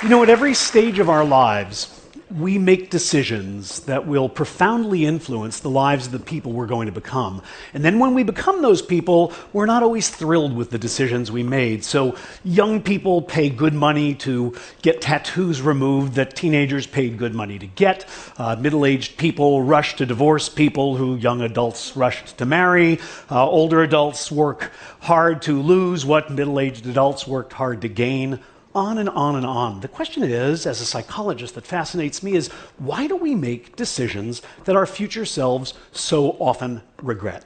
You know, at every stage of our lives, we make decisions that will profoundly influence the lives of the people we're going to become. And then when we become those people, we're not always thrilled with the decisions we made. So young people pay good money to get tattoos removed that teenagers paid good money to get. Middle-aged people rush to divorce people who young adults rushed to marry. Older adults work hard to lose what middle-aged adults worked hard to gain. On and on and on. The question is, as a psychologist, that fascinates me is, why do we make decisions that our future selves so often regret?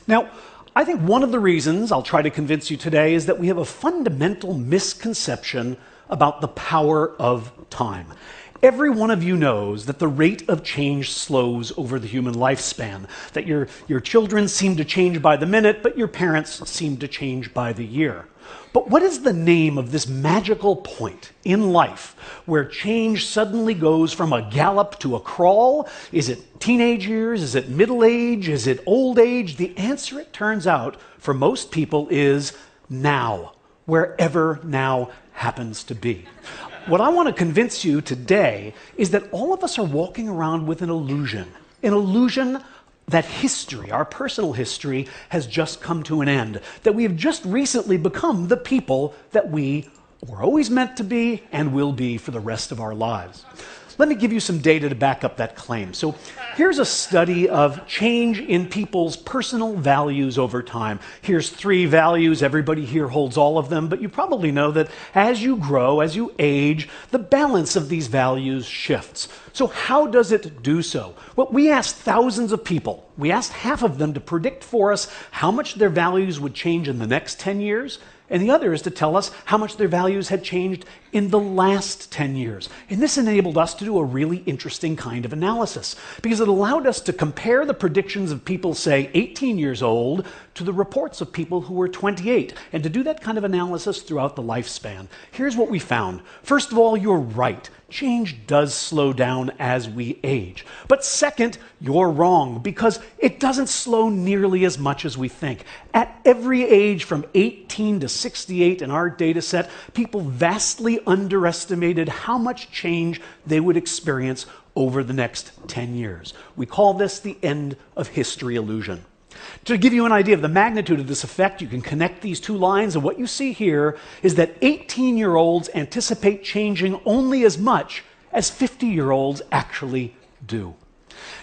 Now, I think one of the reasons I'll try to convince you today is that we have a fundamental misconception about the power of time. Every one of you knows that the rate of change slows over the human lifespan, that your children seem to change by the minute, but your parents seem to change by the year. But what is the name of this magical point in life where change suddenly goes from a gallop to a crawl? Is it teenage years? Is it middle age? Is it old age? The answer, it turns out, for most people is now, wherever now happens to be. What I want to convince you today is that all of us are walking around with an illusion that history, our personal history, has just come to an end, that we have just recently become the people that we were always meant to be and will be for the rest of our lives. Let me give you some data to back up that claim. So here's a study of change in people's personal values over time. Here's 3 values. Everybody here holds all of them, but you probably know that as you grow, as you age, the balance of these values shifts. So how does it do so? Well, we asked thousands of people. We asked half of them to predict for us how much their values would change in the next 10 years, and the other is to tell us how much their values had changed in the last 10 years. And this enabled us to do a really interesting kind of analysis, because it allowed us to compare the predictions of people, say, 18 years old to the reports of people who were 28, and to do that kind of analysis throughout the lifespan. Here's what we found. First of all, you're right. Change does slow down as we age. But second, you're wrong, because it doesn't slow nearly as much as we think. At every age from 18 to 68 in our data set, people vastly underestimated how much change they would experience over the next 10 years. We call this the end of history illusion. To give you an idea of the magnitude of this effect, you can connect these 2 lines, and what you see here is that 18-year-olds anticipate changing only as much as 50-year-olds actually do.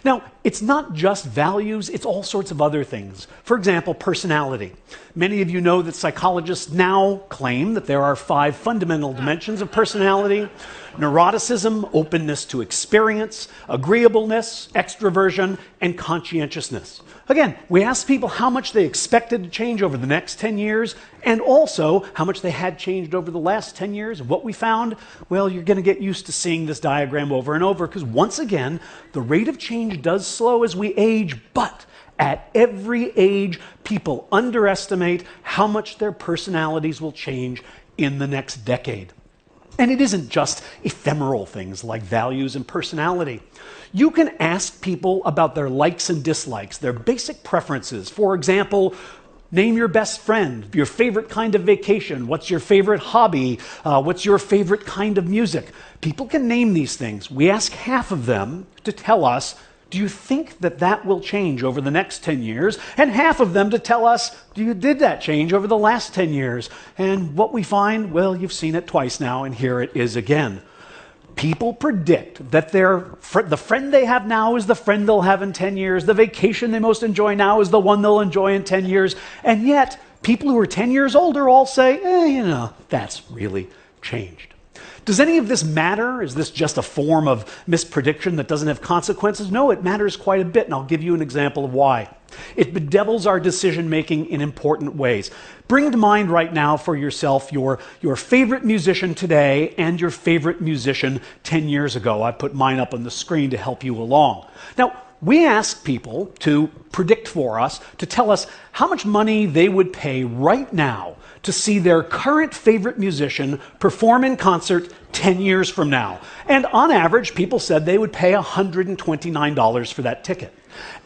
Now, it's not just values, it's all sorts of other things. For example, personality. Many of you know that psychologists now claim that there are 5 fundamental dimensions of personality: neuroticism, openness to experience, agreeableness, extroversion, and conscientiousness. Again, we asked people how much they expected to change over the next 10 years, and also how much they had changed over the last 10 years. And what we found, well, you're going to get used to seeing this diagram over and over, because once again, the rate of change does slow as we age, but at every age, people underestimate how much their personalities will change in the next decade. And it isn't just ephemeral things like values and personality. You can ask people about their likes and dislikes, their basic preferences. For example, name your best friend, your favorite kind of vacation, what's your favorite hobby, what's your favorite kind of music. People can name these things. We ask half of them to tell us, do you think that that will change over the next 10 years? And half of them to tell us, did that change over the last 10 years? And what we find, well, you've seen it twice now, and here it is again. People predict that the friend they have now is the friend they'll have in 10 years. The vacation they most enjoy now is the one they'll enjoy in 10 years. And yet, people who are 10 years older all say, that's really changed. Does any of this matter? Is this just a form of misprediction that doesn't have consequences? No, it matters quite a bit, and I'll give you an example of why. It bedevils our decision-making in important ways. Bring to mind right now for yourself your favorite musician today and your favorite musician 10 years ago. I put mine up on the screen to help you along. Now, we asked people to predict for us, to tell us how much money they would pay right now to see their current favorite musician perform in concert 10 years from now. And on average, people said they would pay $129 for that ticket.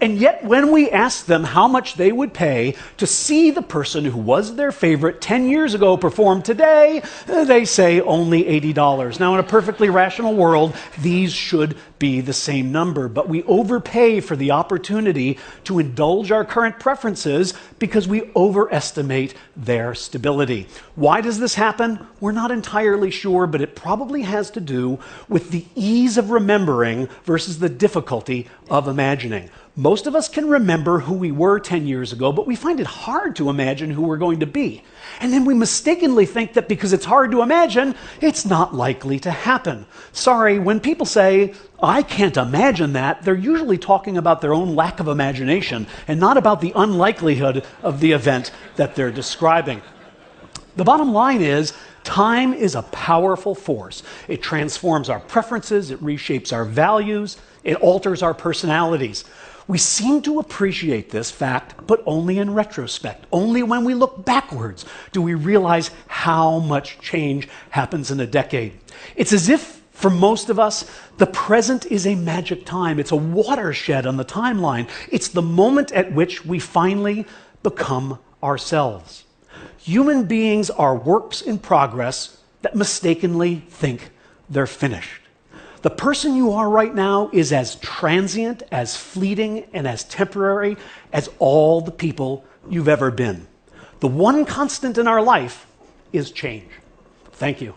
And yet, when we ask them how much they would pay to see the person who was their favorite 10 years ago perform today, they say only $80. Now, in a perfectly rational world, these should be the same number, but we overpay for the opportunity to indulge our current preferences because we overestimate their stability. Why does this happen? We're not entirely sure, but it probably has to do with the ease of remembering versus the difficulty of imagining. Most of us can remember who we were 10 years ago, but we find it hard to imagine who we're going to be. And then we mistakenly think that because it's hard to imagine, it's not likely to happen. Sorry, when people say, I can't imagine that, they're usually talking about their own lack of imagination and not about the unlikelihood of the event that they're describing. The bottom line is, time is a powerful force. It transforms our preferences, it reshapes our values, it alters our personalities. We seem to appreciate this fact, but only in retrospect. Only when we look backwards do we realize how much change happens in a decade. It's as if, for most of us, the present is a magic time. It's a watershed on the timeline. It's the moment at which we finally become ourselves. Human beings are works in progress that mistakenly think they're finished. The person you are right now is as transient, as fleeting, and as temporary as all the people you've ever been. The one constant in our life is change. Thank you.